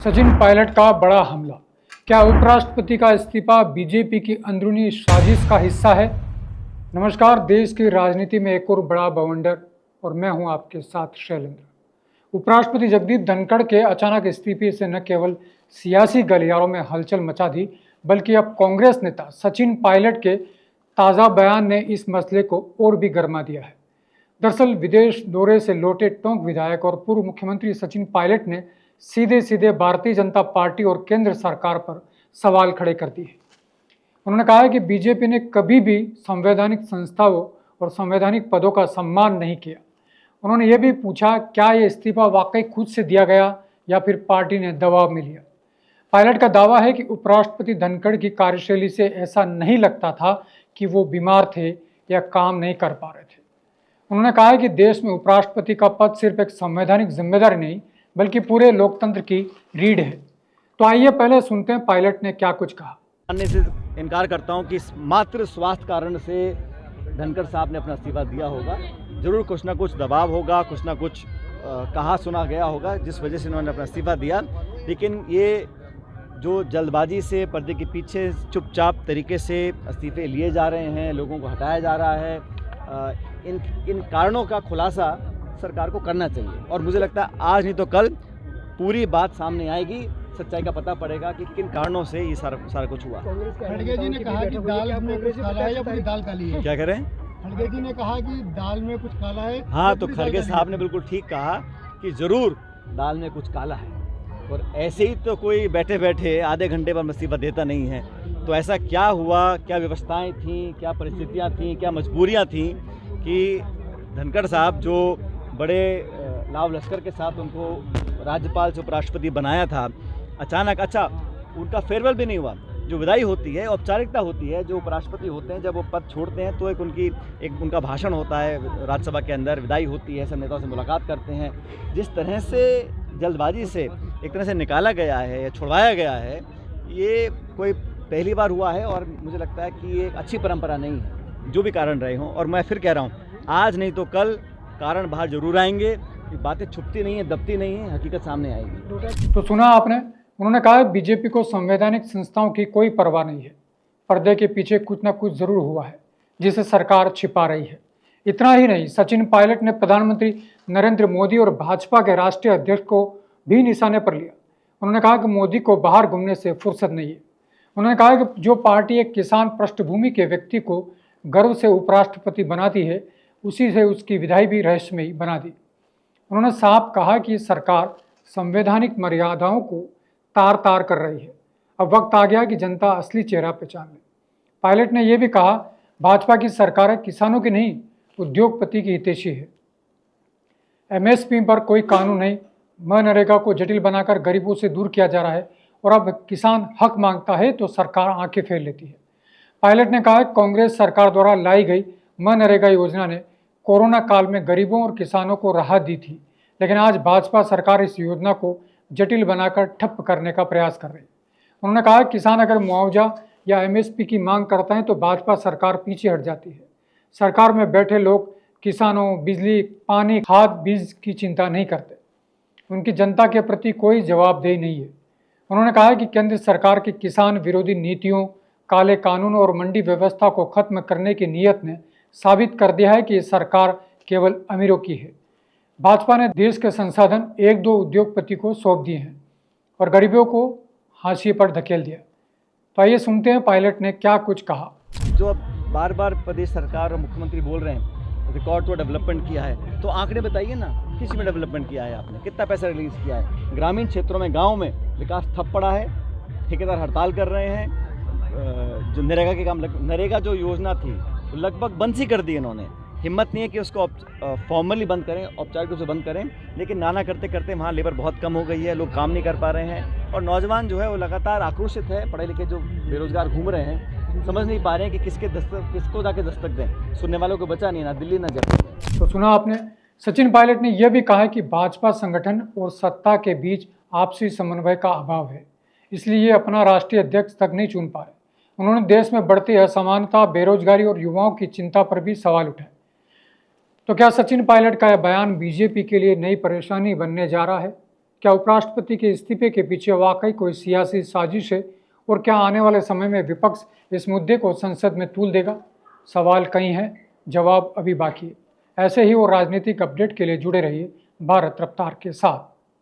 सचिन पायलट का बड़ा हमला। क्या उपराष्ट्रपति का इस्तीफा बीजेपी की अंदरूनी साजिश का हिस्सा है? नमस्कार, देश की राजनीति में एक और बड़ा बवंडर और मैं हूं आपके साथ शैलेंद्र। उपराष्ट्रपति जगदीप धनखड़ के अचानक इस्तीफे से न केवल सियासी गलियारों में हलचल मचा दी, बल्कि अब कांग्रेस नेता सचिन पायलट के ताज़ा बयान ने इस मसले को और भी गर्मा दिया है। दरअसल विदेश दौरे से लौटे टोंक विधायक और पूर्व मुख्यमंत्री सचिन पायलट ने सीधे सीधे भारतीय जनता पार्टी और केंद्र सरकार पर सवाल खड़े कर दिए। उन्होंने कहा है कि बीजेपी ने कभी भी संवैधानिक संस्थाओं और संवैधानिक पदों का सम्मान नहीं किया। उन्होंने ये भी पूछा, क्या ये इस्तीफा वाकई खुद से दिया गया या फिर पार्टी ने दबाव में लिया। पायलट का दावा है कि उपराष्ट्रपति धनखड़ की कार्यशैली से ऐसा नहीं लगता था कि वो बीमार थे या काम नहीं कर पा रहे थे। उन्होंने कहा है कि देश में उपराष्ट्रपति का पद सिर्फ एक संवैधानिक जिम्मेदारी नहीं, बल्कि पूरे लोकतंत्र की रीढ़ है। तो आइए पहले सुनते हैं पायलट ने क्या कुछ कहा। मानने से इनकार करता हूं कि मात्र स्वास्थ्य कारण से धनखड़ साहब ने अपना इस्तीफा दिया होगा। जरूर कुछ ना कुछ दबाव होगा, कुछ ना कुछ कहा सुना गया होगा जिस वजह से उन्होंने अपना इस्तीफा दिया। लेकिन ये जो जल्दबाजी से पर्दे के पीछे चुपचाप तरीके से इस्तीफे लिए जा रहे हैं, लोगों को हटाया जा रहा है, इन कारणों का खुलासा सरकार को करना चाहिए। और मुझे लगता है आज नहीं तो कल पूरी बात सामने आएगी, सच्चाई का पता पड़ेगा कि किन कारणों से ये सारा कुछ हुआ। खड़गे जी ने कहा कि दाल में कुछ काला है या पूरी दाल काली है। क्या कह रहे हैं? खड़गे जी ने कहा कि दाल में कुछ काला है। हाँ, तो खड़गे साहब ने बिल्कुल ठीक कहा कि जरूर दाल में कुछ काला है। और ऐसे ही तो कोई बैठे बैठे आधे घंटे पर इस्तीफा देता नहीं है। तो ऐसा क्या हुआ, क्या व्यवस्थाएं थीं, क्या परिस्थितियां थीं, क्या मजबूरियां थीं कि धनखड़ साहब जो बड़े लाव लश्कर के साथ उनको राज्यपाल से उपराष्ट्रपति बनाया था, अचानक उनका फेयरवेल भी नहीं हुआ। जो विदाई होती है, औपचारिकता होती है, जो उपराष्ट्रपति होते हैं जब वो पद छोड़ते हैं तो एक उनका भाषण होता है राज्यसभा के अंदर, विदाई होती है, सब नेताओं से मुलाकात करते हैं। जिस तरह से जल्दबाजी से एक तरह से निकाला गया है या छुड़वाया गया है, ये कोई पहली बार हुआ है और मुझे लगता है कि ये एक अच्छी परंपरा नहीं है, जो भी कारण रहे हों। और मैं फिर कह रहा हूँ, आज नहीं तो कल कारण बाहर जरूर आएंगे। ये बातें छुपती नहीं है, दबती नहीं है, हकीकत सामने आएगी। तो सुना आपने, उन्होंने कहा बीजेपी को संवैधानिक संस्थाओं की कोई परवाह नहीं है, पर्दे के पीछे कुछ ना कुछ जरूर हुआ है जिसे सरकार छिपा रही है। इतना ही नहीं, सचिन पायलट ने प्रधानमंत्री नरेंद्र मोदी और भाजपा के राष्ट्रीय अध्यक्ष को भी निशाने पर लिया। उन्होंने कहा कि मोदी को बाहर घूमने से फुर्सत नहीं है। उन्होंने कहा कि जो पार्टी एक किसान पृष्ठभूमि के व्यक्ति को गर्व से उपराष्ट्रपति बनाती है, उसी से उसकी विदाई भी रहस्यमयी बना दी। उन्होंने साफ कहा कि सरकार संवैधानिक मर्यादाओं को तार तार कर रही है। अब वक्त आ गया कि जनता असली चेहरा पहचान ले। पायलट ने यह भी कहा, भाजपा की सरकार किसानों की नहीं, उद्योगपति की हितैषी है। एमएसपी पर कोई कानून नहीं, मनरेगा को जटिल बनाकर गरीबों से दूर किया जा रहा है और अब किसान हक मांगता है तो सरकार आंखें फेर लेती है। पायलट ने कहा, कांग्रेस सरकार द्वारा लाई गई मनरेगा योजना ने कोरोना काल में गरीबों और किसानों को राहत दी थी, लेकिन आज भाजपा सरकार इस योजना को जटिल बनाकर ठप करने का प्रयास कर रही है। उन्होंने कहा, किसान अगर मुआवजा या एमएसपी की मांग करते हैं तो भाजपा सरकार पीछे हट जाती है। सरकार में बैठे लोग किसानों, बिजली, पानी, खाद, बीज की चिंता नहीं करते। उनकी जनता के प्रति कोई जवाबदेही नहीं है। उन्होंने कहा कि केंद्र सरकार की किसान विरोधी नीतियों, काले कानूनों और मंडी व्यवस्था को खत्म करने की नीयत ने साबित कर दिया है कि ये सरकार केवल अमीरों की है। भाजपा ने देश के संसाधन एक दो उद्योगपति को सौंप दिए हैं और गरीबों को हाशिए पर धकेल दिया। तो आइए सुनते हैं पायलट ने क्या कुछ कहा। जो अब बार बार प्रदेश सरकार और मुख्यमंत्री बोल रहे हैं रिकॉर्ड तो डेवलपमेंट किया है, तो आंकड़े बताइए ना, किस में डेवलपमेंट किया है आपने, कितना पैसा रिलीज किया है। ग्रामीण क्षेत्रों में, गाँव में विकास ठप पड़ा है, ठेकेदार हड़ताल कर रहे हैं। जो नरेगा के काम, नरेगा जो योजना थी लगभग बंद सी कर दी इन्होंने। हिम्मत नहीं है कि उसको फॉर्मली बंद करें, औपचारिक रूप से बंद करें, लेकिन नाना करते करते वहाँ लेबर बहुत कम हो गई है, लोग काम नहीं कर पा रहे हैं और नौजवान जो है वो लगातार आक्रोशित है। पढ़े लिखे जो बेरोजगार घूम रहे हैं, समझ नहीं पा रहे हैं कि किसको जाके दस्तक दें। सुनने वालों को बचा नहीं, ना दिल्ली ना जयपुर। तो सुना आपने, सचिन पायलट ने यह भी कहा कि भाजपा संगठन और सत्ता के बीच आपसी समन्वय का अभाव है, इसलिए ये अपना राष्ट्रीय अध्यक्ष तक नहीं चुन पा रहे। उन्होंने देश में बढ़ती असमानता, बेरोजगारी और युवाओं की चिंता पर भी सवाल उठाए। तो क्या सचिन पायलट का यह बयान बीजेपी के लिए नई परेशानी बनने जा रहा है? क्या उपराष्ट्रपति के इस्तीफे के पीछे वाकई कोई सियासी साजिश है और क्या आने वाले समय में विपक्ष इस मुद्दे को संसद में तूल देगा? सवाल कई हैं, जवाब अभी बाकी है। ऐसे ही और राजनीतिक अपडेट के लिए जुड़े रहिए भारत रफ्तार के साथ।